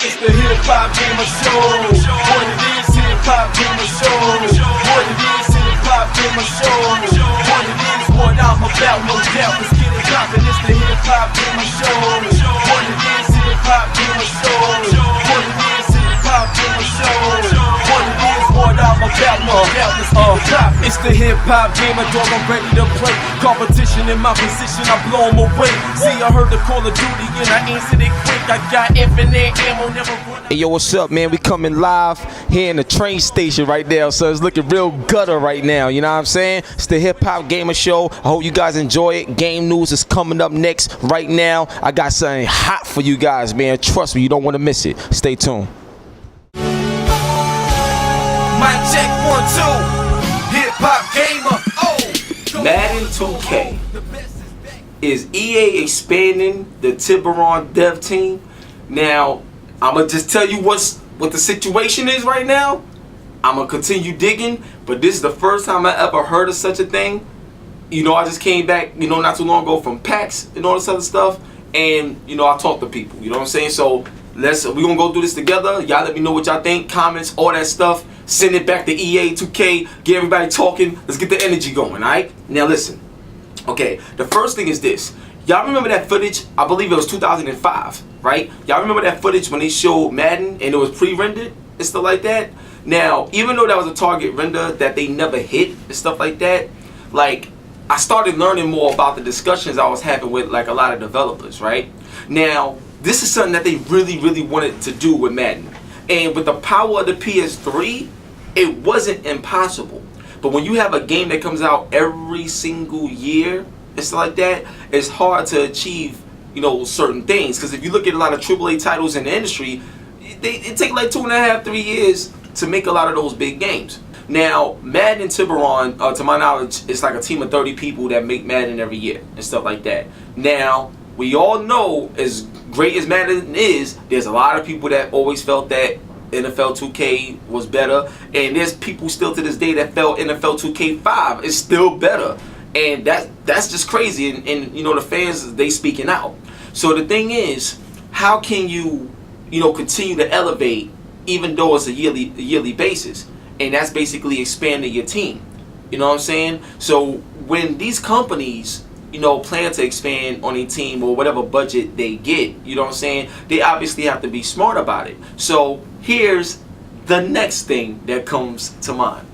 It's the HipHopGamerShow. What it is, HipHopGamerShow. What it is, HipHopGamerShow. What it is, what I'm about, no doubt. Let's get it poppin'. It's the HipHopGamerShow. What it is, HipHopGamerShow. What it is, HipHopGamerShow. What it is, what I'm about, no doubt. Let's get it poppin'. It's the hip-hop gamer, dog, I'm ready to play. Competition in my position, I blow 'em away. See, I heard the Call of Duty and I answered it quick. I got infinite ammo, never run. Hey yo, what's up, man? We coming live here in the train station right now, so it's looking real gutter right now, you know what I'm saying? It's the Hip Hop Gamer Show. I hope you guys enjoy it. Game news is coming up next right now. I got something hot for you guys, man. Trust me, you don't want to miss it. Stay tuned. Mic check 1, 2. Hip Hop Gamer. Oh. Madden 2K. Is EA expanding the Tiburon dev team? Now, I'm going to just tell you what the situation is right now. I'm going to continue digging, but this is the first time I ever heard of such a thing. You know, I just came back, you know, not too long ago from PAX and all this other stuff, and, you know, I talk to people, you know what I'm saying? So, we're going to go through this together. Y'all let me know what y'all think, comments, all that stuff. Send it back to EA, 2K, get everybody talking. Let's get the energy going, all right? Now, listen. Okay, the first thing is this. Y'all remember that footage? I believe it was 2005, right? Y'all remember that footage when they showed Madden and it was pre-rendered and stuff like that? Now, even though that was a target render that they never hit and stuff like that, like, I started learning more about the discussions I was having with, like, a lot of developers, right? Now, this is something that they really, really wanted to do with Madden. And with the power of the PS3, it wasn't impossible. But when you have a game that comes out every single year and stuff like that, it's hard to achieve, you know, certain things. Because if you look at a lot of AAA titles in the industry, it takes like 2.5, 3 years to make a lot of those big games. Now, Madden and Tiburon, to my knowledge, it's like a team of 30 people that make Madden every year and stuff like that. Now, we all know, as great as Madden is, there's a lot of people that always felt that NFL 2K was better, and there's people still to this day that felt NFL 2K5 is still better, and that's just crazy. And you know, the fans, they speaking out. So the thing is, how can you know, continue to elevate even though it's a yearly basis? And that's basically expanding your team. You know what I'm saying? So when these companies, you know, plan to expand on a team or whatever budget they get, you know what I'm saying, they obviously have to be smart about it. So here's the next thing that comes to mind.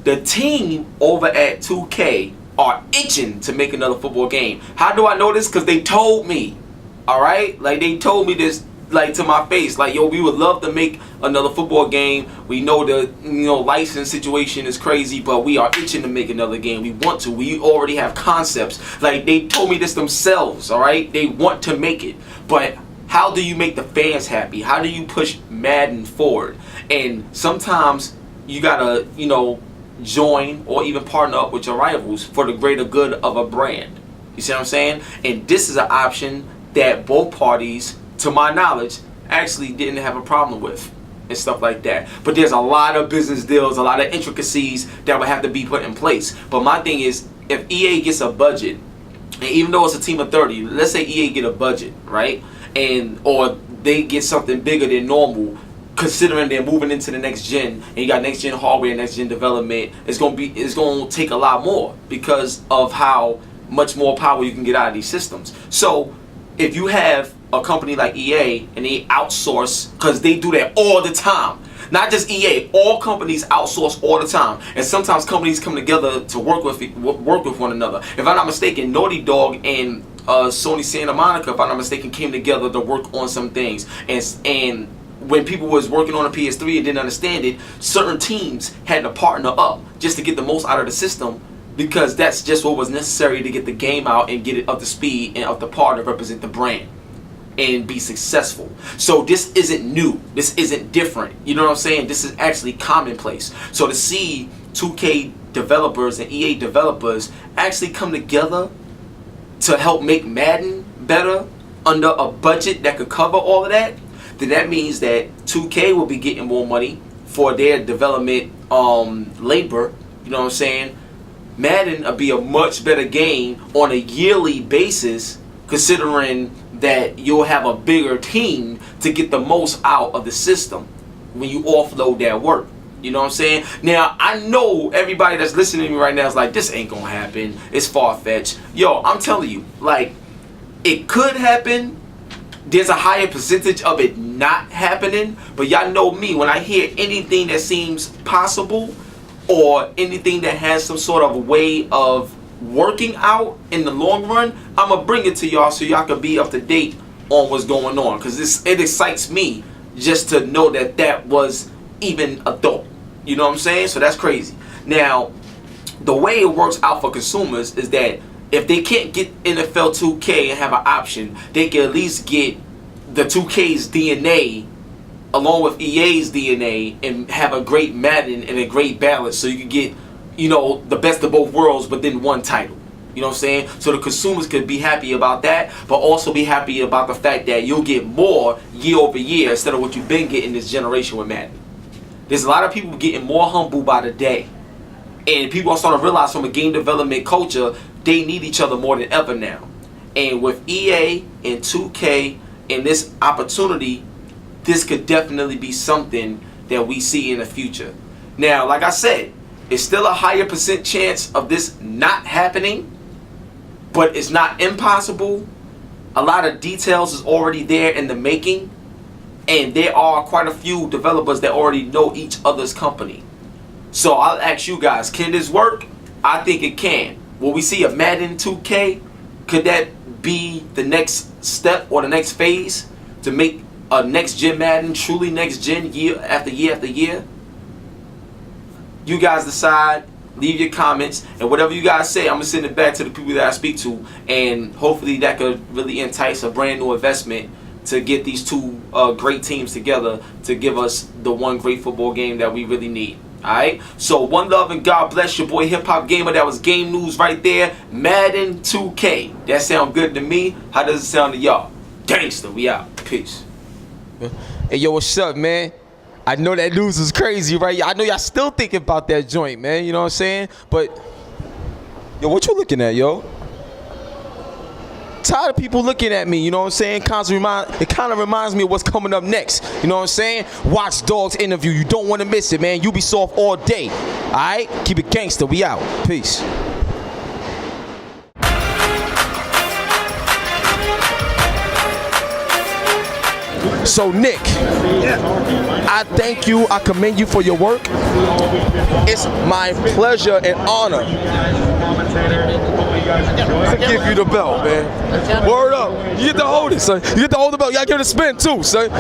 The team over at 2K are itching to make another football game. How do I know this? Because they told me, all right? Like, they told me this, like, to my face. Like, yo, we would love to make another football game. We know the, you know, license situation is crazy, but we are itching to make another game. We want to. We already have concepts. Like, they told me this themselves, all right? They want to make it. But how do you make the fans happy? How do you push Madden forward? And sometimes you gotta, you know, join or even partner up with your rivals for the greater good of a brand. You see what I'm saying? And this is an option that both parties, to my knowledge, actually didn't have a problem with and stuff like that. But there's a lot of business deals, a lot of intricacies that would have to be put in place. But my thing is, if EA gets a budget, and even though it's a team of 30, let's say EA get a budget, right? And or they get something bigger than normal, considering they're moving into the next gen, and you got next gen hardware, next gen development, it's gonna take a lot more because of how much more power you can get out of these systems. So if you have a company like EA and they outsource, because they do that all the time. Not just EA, all companies outsource all the time, and sometimes companies come together to work with one another. If I'm not mistaken, Naughty Dog and Sony Santa Monica, if I'm not mistaken, came together to work on some things. And when people was working on a PS3 and didn't understand it, certain teams had to partner up just to get the most out of the system, because that's just what was necessary to get the game out and get it up to speed and up to par to represent the brand and be successful. So this isn't new. This isn't different. You know what I'm saying? This is actually commonplace. So to see 2K developers and EA developers actually come together to help make Madden better under a budget that could cover all of that, then that means that 2K will be getting more money for their development labor, you know what I'm saying? Madden will be a much better game on a yearly basis, considering that you'll have a bigger team to get the most out of the system when you offload that work. You know what I'm saying? Now, I know everybody that's listening to me right now is like, this ain't gonna happen. It's far-fetched. Yo, I'm telling you, like, it could happen. There's a higher percentage of it not happening. But y'all know me, when I hear anything that seems possible or anything that has some sort of way of working out in the long run, I'm gonna bring it to y'all so y'all can be up to date on what's going on. Because it excites me just to know that that was even a thought. You know what I'm saying? So that's crazy. Now, the way it works out for consumers is that if they can't get NFL 2K and have an option, they can at least get the 2K's DNA along with EA's DNA and have a great Madden and a great balance, so you can get, you know, the best of both worlds but then one title. You know what I'm saying? So the consumers could be happy about that, but also be happy about the fact that you'll get more year over year instead of what you've been getting this generation with Madden. There's a lot of people getting more humble by the day. And people are starting to realize from a game development culture, they need each other more than ever now. And with EA and 2K and this opportunity, this could definitely be something that we see in the future. Now, like I said, it's still a higher % chance of this not happening, but it's not impossible. A lot of details is already there in the making, and there are quite a few developers that already know each other's company. So I'll ask you guys, can this work? I think it can. Will we see a Madden 2K? Could that be the next step or the next phase to make a next-gen Madden truly next-gen year after year after year? You guys decide. Leave your comments, and whatever you guys say, I'm going to send it back to the people that I speak to, and hopefully that could really entice a brand new investment to get these two great teams together to give us the one great football game that we really need. Alright? So one love and God bless your boy Hip Hop Gamer. That was game news right there. Madden 2K. That sound good to me. How does it sound to y'all? Gangsta, we out. Peace. Hey, yo, what's up, man? I know that news is crazy, right? I know y'all still thinking about that joint, man. You know what I'm saying? But, yo, what you looking at, yo? Tired of people looking at me, you know what I'm saying? It kind of reminds me of what's coming up next. You know what I'm saying? Watch Dogs interview. You don't want to miss it, man. Ubisoft all day. All right? Keep it gangster. We out. Peace. So, Nick, I thank you. I commend you for your work. It's my pleasure and honor to give you the belt, man. Word up. You get to hold it, son. You get to hold the belt. You gotta give it a spin, too, son. You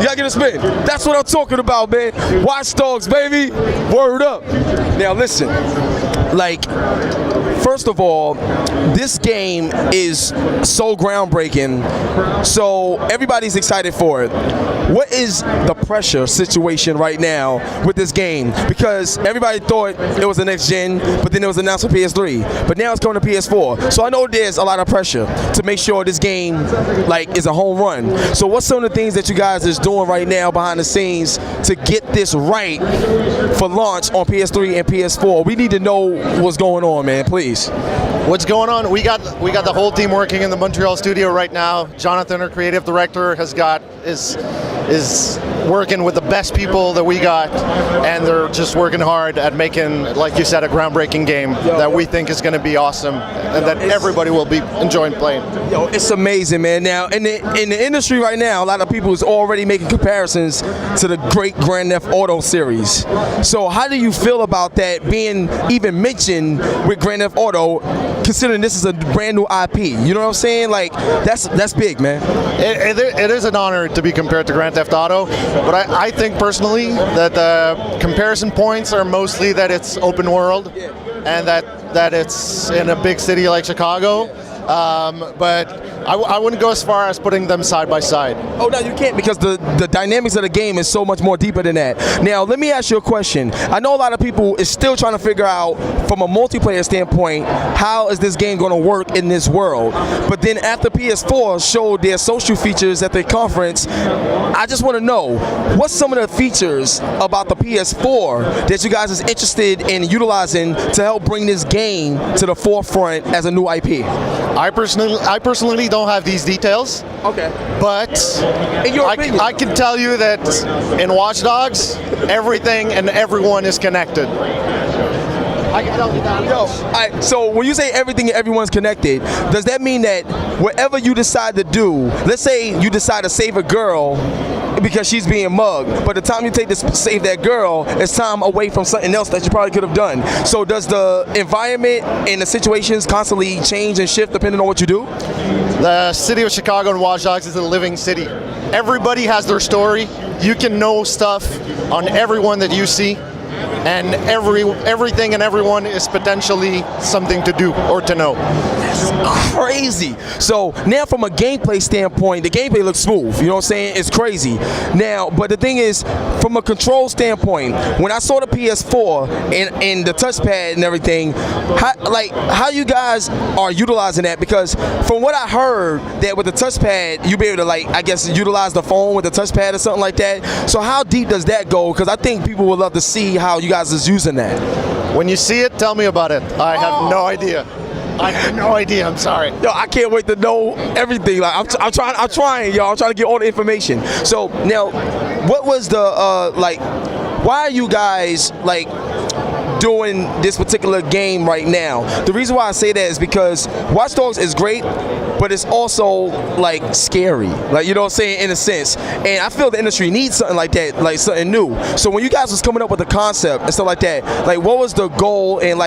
gotta give it a spin. That's what I'm talking about, man. Watch Dogs, baby. Word up. Now, listen. Like, first of all, this game is so groundbreaking, so everybody's excited for it. What is the pressure situation right now with this game? Because everybody thought it was the next gen, but then it was announced for PS3, but now it's going to PS4. So I know there's a lot of pressure to make sure this game like is a home run. So what's some of the things that you guys is doing right now behind the scenes to get this right for launch on PS3 and PS4? We need to know what's going on, man, please. What's going on? We got the whole team working in the Montreal studio right now. Jonathan, our creative director, is working with the best people that we got, and they're just working hard at making, like you said, a groundbreaking game that we think is going to be awesome and that everybody will be enjoying playing. Yo, it's amazing, man. Now, in the industry right now, a lot of people is already making comparisons to the great Grand Theft Auto series. So how do you feel about that being even mentioned with Grand Theft Auto, considering this is a brand new IP? You know what I'm saying? Like, that's big, man. It is an honor to be compared to Grand Theft Auto, but I think personally that the comparison points are mostly that it's open world and that it's in a big city like Chicago. But I wouldn't go as far as putting them side by side. Oh, no, you can't, because the dynamics of the game is so much more deeper than that. Now, let me ask you a question. I know a lot of people is still trying to figure out, from a multiplayer standpoint, how is this game going to work in this world? But then after PS4 showed their social features at the conference, I just want to know, what's some of the features about the PS4 that you guys is interested in utilizing to help bring this game to the forefront as a new IP? I personally don't have these details. Okay. But in your opinion, I can tell you that in Watch Dogs, everything and everyone is connected. I can tell you that. Yo, all right, so when you say everything and everyone's connected, does that mean that whatever you decide to do, let's say you decide to save a girl because she's being mugged, but the time you take to save that girl, it's time away from something else that you probably could have done. So does the environment and the situations constantly change and shift depending on what you do? The city of Chicago and Watch Dogs is a living city. Everybody has their story. You can know stuff on everyone that you see. And everything and everyone is potentially something to do or to know. That's crazy. So now from a gameplay standpoint, the gameplay looks smooth. You know what I'm saying? It's crazy. Now, but the thing is, from a control standpoint, when I saw the PS4 and the touchpad and everything, how you guys are utilizing that? Because from what I heard, that with the touchpad, you'll be able to, I guess, utilize the phone with the touchpad or something like that. So how deep does that go? Because I think people would love to see how you guys is using that. When you see it, tell me about it. I have no idea. I have no idea. I'm sorry. Yo, I can't wait to know everything. I'm trying, y'all. I'm trying to get all the information. So now, what was the why are you guys doing this particular game right now? The reason why I say that is because Watch Dogs is great, but it's also scary, you know what I'm saying, in a sense. And I feel the industry needs something like that, something new. So when you guys was coming up with the concept and stuff like that, what was the goal, and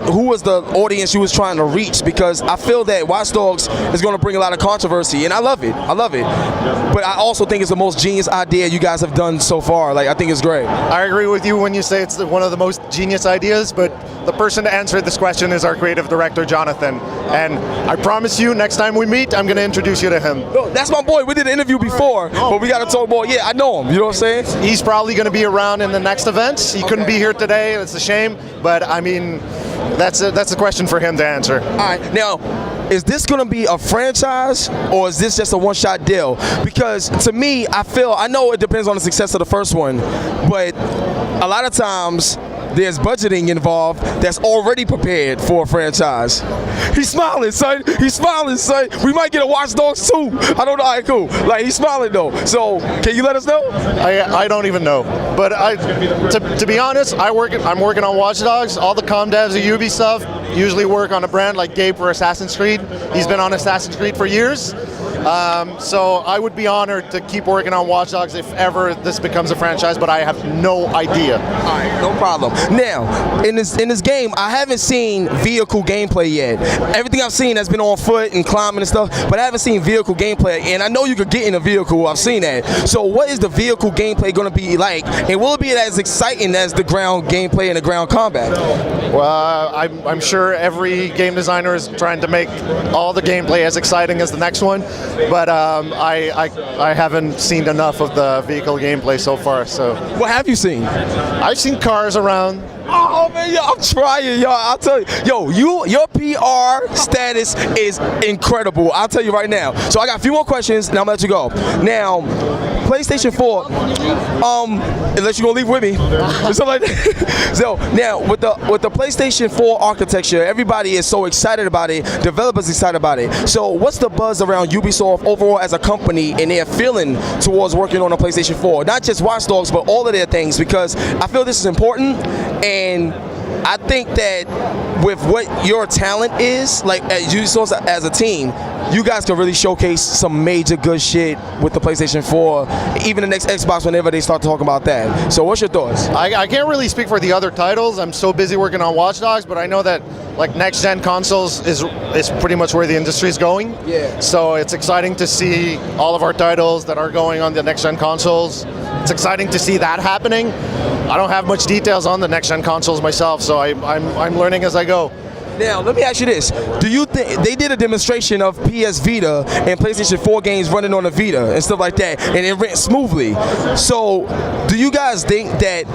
who was the audience you was trying to reach? Because I feel that Watch Dogs is going to bring a lot of controversy, and I love it. But I also think it's the most genius idea you guys have done so far. I think it's great. I agree with you when you say it's one of the most genius ideas, but the person to answer this question is our creative director, Jonathan. And I promise you, next time we meet, I'm going to introduce you to him. No, that's my boy. We did an interview before, but we got to talk more. Yeah, I know him. You know what I'm saying? He's probably going to be around in the next events. He couldn't be here today. It's a shame. But, I mean, that's a question for him to answer. All right. Now, is this going to be a franchise, or is this just a one-shot deal? Because to me, I know it depends on the success of the first one, but a lot of times there's budgeting involved that's already prepared for a franchise. He's smiling, son. He's smiling, son. We might get a Watch Dogs 2. I don't know. All right, cool. He's smiling, though. So, can you let us know? I don't even know. But to be honest, I'm working on Watch Dogs. All the comm devs at Ubisoft usually work on a brand like Gabe for Assassin's Creed. He's been on Assassin's Creed for years. So I would be honored to keep working on Watch Dogs if ever this becomes a franchise, but I have no idea. All right, no problem. Now, in this game, I haven't seen vehicle gameplay yet. Everything I've seen has been on foot and climbing and stuff, but I haven't seen vehicle gameplay, and I know you could get in a vehicle. I've seen that. So what is the vehicle gameplay going to be like, and will it be as exciting as the ground gameplay and the ground combat? Well, I'm sure every game designer is trying to make all the gameplay as exciting as the next one, but I haven't seen enough of the vehicle gameplay so far. So what have you seen? I've seen cars around. Oh man, yo, I'm trying, y'all. I'll tell you, your PR status is incredible. I'll tell you right now. So I got a few more questions, and I'm gonna let you go. Now, PlayStation 4. Unless you're gonna leave with me, something like that. So now, with the PlayStation 4 architecture, everybody is so excited about it. Developers excited about it. So what's the buzz around Ubisoft overall as a company and their feeling towards working on a PlayStation 4? Not just Watch Dogs, but all of their things, because I feel this is important. And I think that with what your talent is, like at Ubisoft as a team, you guys can really showcase some major good shit with the PlayStation 4, even the next Xbox whenever they start talking about that. So what's your thoughts? I can't really speak for the other titles. I'm so busy working on Watch Dogs, but I know that like next gen consoles is pretty much where the industry is going. Yeah. So it's exciting to see all of our titles that are going on the next gen consoles. It's exciting to see that happening. I don't have much details on the next gen consoles myself, so I'm learning as I go. Now, let me ask you this. Do you think they did a demonstration of PS Vita and PlayStation 4 games running on the Vita and stuff like that, and it ran smoothly? So, do you guys think that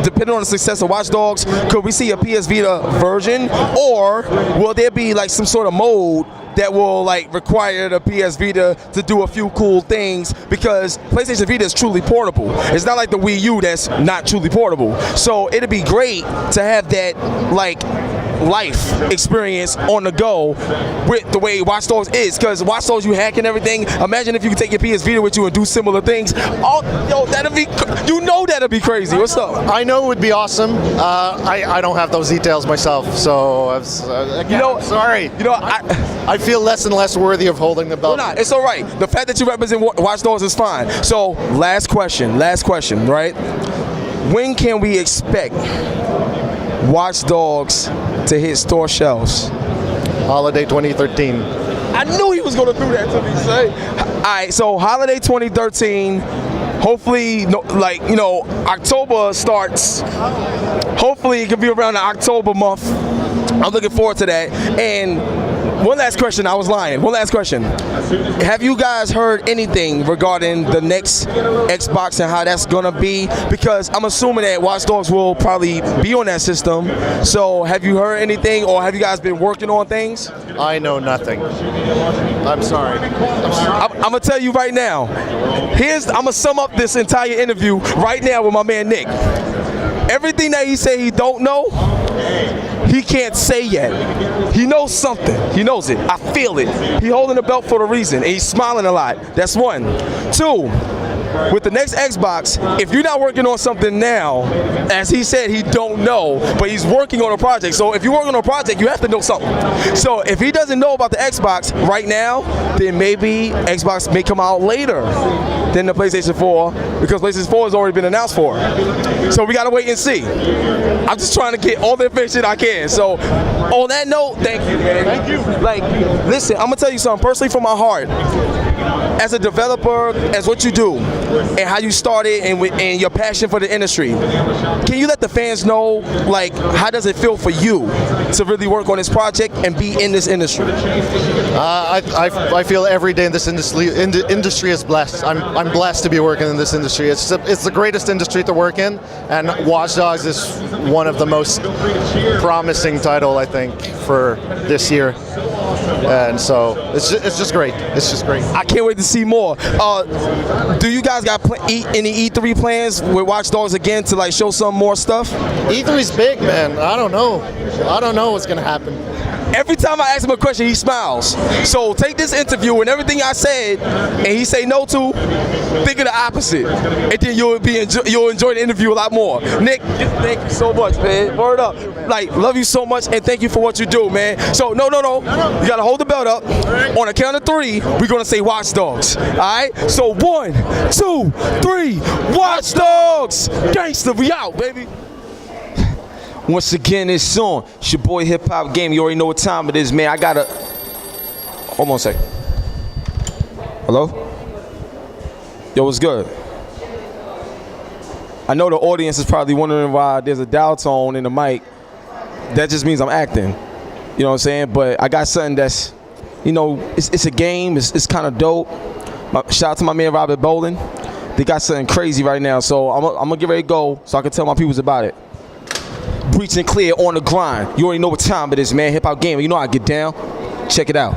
depending on the success of Watch Dogs, could we see a PS Vita version, or will there be like some sort of mode that will like require the PS Vita to do a few cool things, because PlayStation Vita is truly portable. It's not like the Wii U that's not truly portable. So it'd be great to have that like life experience on the go with the way Watch Dogs is, because Watch Dogs, you hack and everything. Imagine if you could take your PS Vita with you and do similar things. Oh, yo, that'd be crazy. What's up? I know it would be awesome. I don't have those details myself, so again, sorry. I feel less and less worthy of holding the belt. No, it's all right. The fact that you represent Watch Dogs is fine. So, last question, right? When can we expect Watch Dogs to hit store shelves? Holiday 2013. I knew he was going to do that to me, say. All right, so holiday 2013. Hopefully, October starts. Hopefully, it could be around the October month. I'm looking forward to that. And one last question. I was lying. One last question. Have you guys heard anything regarding the next Xbox and how that's gonna be? Because I'm assuming that Watch Dogs will probably be on that system. So have you heard anything, or have you guys been working on things? I know nothing. I'm sorry. I'm gonna tell you right now. I'm gonna sum up this entire interview right now with my man Nick. Everything that he said he don't know, he can't say yet. He knows something. He knows it. I feel it. He holding the belt for a reason, and he's smiling a lot. That's one. Two, with the next Xbox, if you're not working on something now, as he said, he don't know, but he's working on a project. So if you're working on a project, you have to know something. So if he doesn't know about the Xbox right now, then maybe Xbox may come out later than the PlayStation 4, because PlayStation 4 has already been announced for. So we gotta wait and see. I'm just trying to get all the information I can. So on that note, thank you, man. Thank you. Like, listen, I'm gonna tell you something personally from my heart. As a developer, as what you do, and how you started, and your passion for the industry, can you let the fans know, like, how does it feel for you to really work on this project and be in this industry? I feel every day in this industry is blessed. I'm blessed to be working in this industry. It's the greatest industry to work in, and Watch Dogs is one of the most promising title, I think, for this year. And so it's just great. It's just great. I can't wait to see more. Do you guys got any E3 plans with Watch Dogs again to like show some more stuff? E3's big, man. I don't know. I don't know what's gonna happen. Every time I ask him a question, he smiles. So take this interview and everything I said, and he say no to, think of the opposite, and then you'll enjoy the interview a lot more. Nick, thank you so much, man. Word up. Like, love you so much, and thank you for what you do, man. So no. You gotta hold the belt up. On a count of three, we're gonna say Watch Dogs. All right. So 1, 2, 3, Watch Dogs. Gangsta, we out, baby. Once again, it's on. It's your boy Hip Hop Game. You already know what time it is, man. I gotta. Hold on a second. Hello? Yo, what's good? I know the audience is probably wondering why there's a dial tone in the mic. That just means I'm acting. You know what I'm saying? But I got something that's, it's a game. It's kind of dope. Shout out to my man Robert Bolin. They got something crazy right now, so I'm gonna get ready to go so I can tell my peoples about it. Breach&Clear on the grind. You already know what time it is, man. Hip Hop Gamer. You know how I get down. Check it out.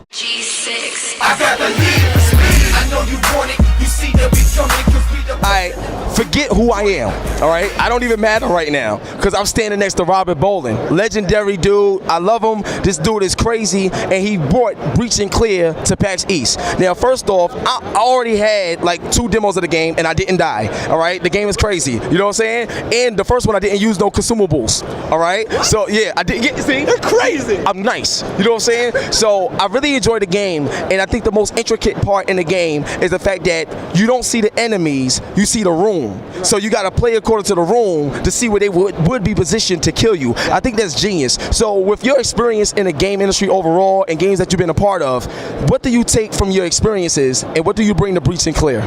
G6. I got the heat, the speed. I know you want it. You see that we coming because we the. Alright, forget who I am, alright? I don't even matter right now, because I'm standing next to Robert Bolin. Legendary dude, I love him. This dude is crazy, and he brought Breach&Clear to PAX East. Now, first off, I already had like 2 demos of the game, and I didn't die, alright? The game is crazy, you know what I'm saying? And the first one, I didn't use no consumables, alright? So, yeah, I didn't see, they're crazy. I'm nice, you know what I'm saying? So, I really enjoyed the game, and I think the most intricate part in the game is the fact that you don't see the enemies, you see the room. So you got to play according to the room to see where they would be positioned to kill you. I think that's genius. So with your experience in the game industry overall and games that you've been a part of, what do you take from your experiences and what do you bring to Breach&Clear?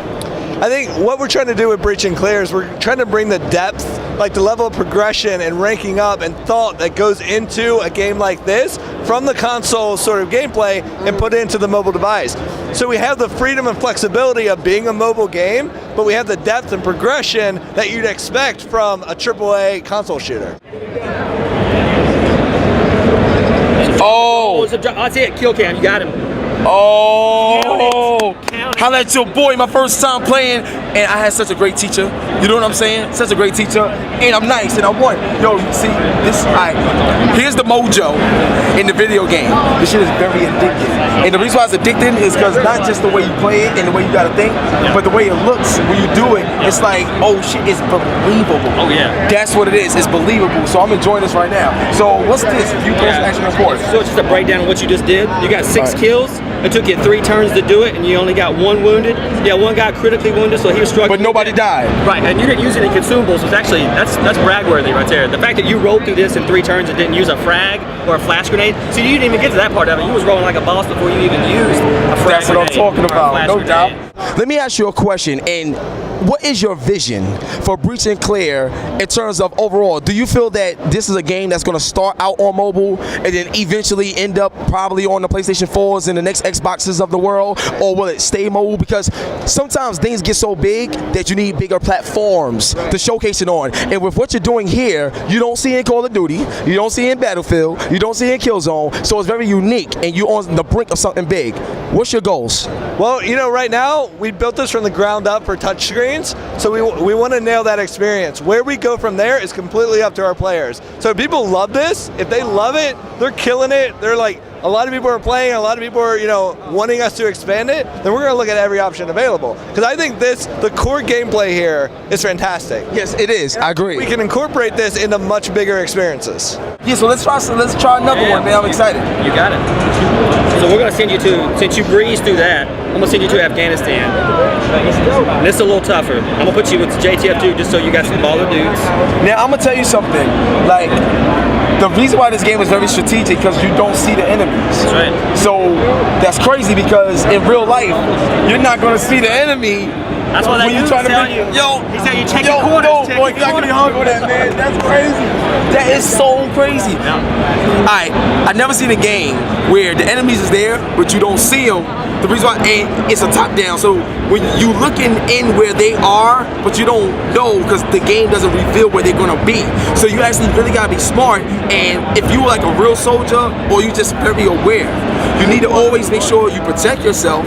I think what we're trying to do with Breach and Clear is we're trying to bring the depth, like the level of progression and ranking up and thought that goes into a game like this from the console sort of gameplay and put it into the mobile device. So we have the freedom and flexibility of being a mobile game, but we have the depth and progression that you'd expect from a AAA console shooter. Oh, That's it, kill cam, you got him. oh, holla at your boy, my first time playing, and I had such a great teacher. You know what I'm saying? Such a great teacher, and I'm nice, and I won. Yo, see, this, here's the mojo in the video game. This shit is very addictive, and the reason why it's addicting is because not just the way you play it and the way you gotta think, but the way it looks when you do it. It's like, oh shit, it's believable. Oh yeah. That's what it is. It's believable. So I'm enjoying this right now. So what's this? View person action report. So it's just a breakdown of what you just did. You got 6 kills. It took you 3 turns to do it, and you only got 1 wounded. Yeah, 1 guy critically wounded, so he was struggling. But nobody died. Right, and you didn't use any consumables. Was actually that's brag-worthy right there. The fact that you rolled through this in 3 turns and didn't use a frag or a flash grenade. So you didn't even get to that part of it. You was rolling like a boss before you even used a frag That's what I'm grenade talking or a about. flash No grenade. doubt. Let me ask you a question, and what is your vision for Breach and Clear in terms of overall? Do you feel that this is a game that's going to start out on mobile and then eventually end up probably on the PlayStation 4s and the next Xboxes of the world, or will it stay mobile? Because sometimes things get so big that you need bigger platforms to showcase it on. And with what you're doing here, you don't see it in Call of Duty, you don't see it in Battlefield, you don't see it in Killzone, so it's very unique and you're on the brink of something big. What's your goals? Well, you know, right now we built this from the ground up for touchscreens, so we want to nail that experience. Where we go from there is completely up to our players. So if people love this, if they love it, they're killing it. They're like, a lot of people are playing, a lot of people are, you know, wanting us to expand it, then we're going to look at every option available. Because I think the core gameplay here is fantastic. Yes, it is. I agree. We can incorporate this into much bigger experiences. Yeah, so let's try another one, man. I'm excited. You got it. So we're going to send you to, since you breezed through that, I'm going to send you to Afghanistan. And this is a little tougher. I'm going to put you with JTF2 just so you got some baller dudes. Now I'm gonna tell you something. Like, the reason why this game is very strategic because you don't see the enemies. That's right. So that's crazy because in real life you're not gonna see the enemy. That's why when you're trying to bring you. Yo, He said you check yo, your corners. no, check boy, your you gotta corners. be hung with that, man. That's crazy. That is so crazy. Alright, I never seen a game where the enemies is there, but you don't see them. The reason why, and it's a top down, so when you looking in where they are, but you don't know because the game doesn't reveal where they're gonna be. So you actually really gotta be smart, and if you like a real soldier or you just very aware, you need to always make sure you protect yourself,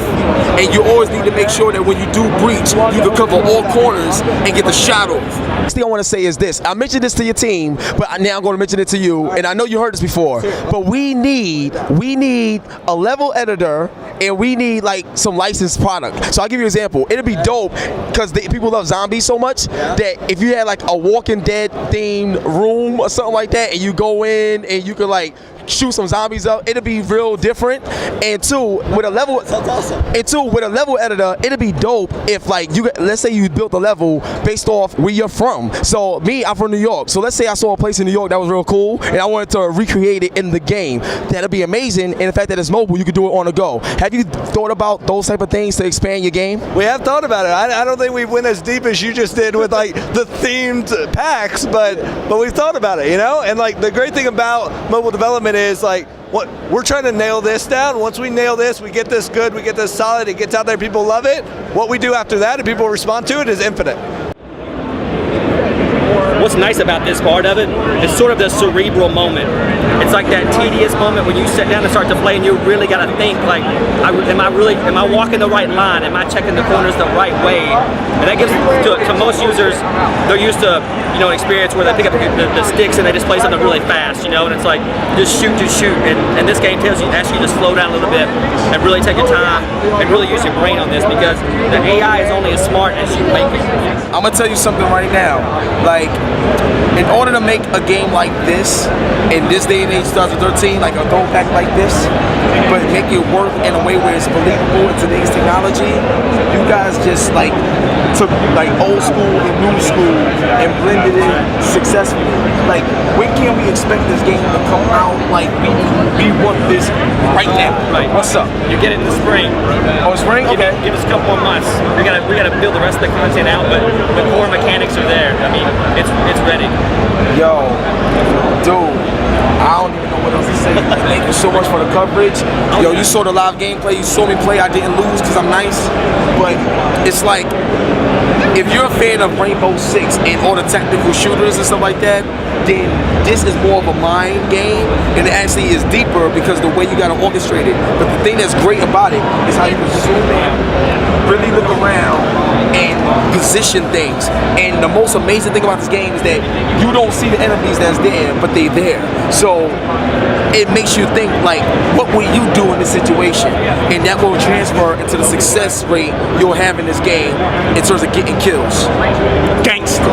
and you always need to make sure that when you do breach, you can cover all corners and get the shot off. Next thing I want to say is this. I mentioned this to your team, but now I'm going to mention it to you, and I know you heard this before, but we need a level editor, and we need like some licensed product. So I'll give you an example. It'd be dope because people love zombies so much that if you had like a Walking Dead themed room or something like that, and you go in and you could like shoot some zombies up, it'll be real different. And two, with a level, with a level editor, it'll be dope if like let's say you built a level based off where you're from. So me, I'm from New York. So let's say I saw a place in New York that was real cool, and I wanted to recreate it in the game. That'd be amazing. And the fact that it's mobile, you could do it on the go. Have you thought about those type of things to expand your game? We have thought about it. I don't think we went as deep as you just did with like the themed packs, but we've thought about it, you know? And like the great thing about mobile development is like what we're trying to nail this down. Once we nail this, we get this good, we get this solid, it gets out there, people love it. What we do after that and people respond to it is infinite. What's nice about this part of it is sort of the cerebral moment. It's like that tedious moment when you sit down and start to play and you really got to think like, am I walking the right line? Am I checking the corners the right way? And that gives to most users, they're used to, you know, an experience where they pick up the sticks and they just play something really fast, you know, and it's like just shoot. And this game asks you to slow down a little bit and really take your time and really use your brain on this because the AI is only as smart as you make it. I'm gonna tell you something right now. Like, in order to make a game like this in this day and age, 2013, like a throwback like this, but make it work in a way where it's believable in today's technology, you guys just like took like old school and new school and blended it successfully. Like, when can we expect this game to come out? Like, we want this right now. Right. What's up? You get it in the spring. Oh, spring? Okay. Give us a couple more months. We gotta build the rest of the content out, but the core mechanics are there. I mean, it's ready. Yo, dude, I don't even know what else to say. Thank you so much for the coverage. Yo, you saw the live gameplay. You saw me play. I didn't lose because I'm nice. But it's like, if you're a fan of Rainbow Six and all the technical shooters and stuff like that, then this is more of a mind game, and it actually is deeper because the way you gotta orchestrate it. But the thing that's great about it is how you can zoom in, really look around, and position things. And the most amazing thing about this game is that you don't see the enemies that's there, but they're there. So it makes you think, like, what will you do in this situation? And that will transfer into the success rate you'll have in this game in terms of getting kills. Gangster.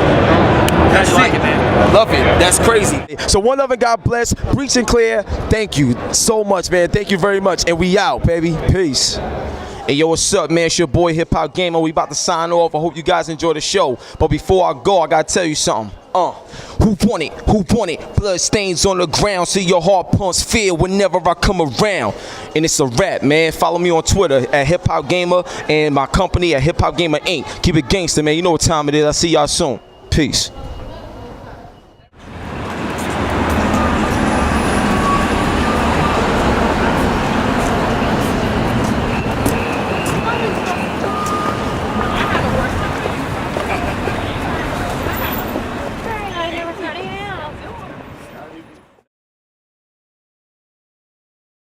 That's You like it, man. Love it. That's crazy. So one love and God bless. Breach and Clear. Thank you so much, man. Thank you very much. And we out, baby. Peace. Hey, yo, what's up, man? It's your boy, Hip Hop Gamer. We about to sign off. I hope you guys enjoy the show. But before I go, I gotta tell you something. Who want it? Who want it? Blood stains on the ground. See your heart pumps fear whenever I come around. And it's a rap, man. Follow me on Twitter at Hip Hop Gamer and my company at Hip Hop Gamer Inc. Keep it gangster, man. You know what time it is. I'll see y'all soon. Peace.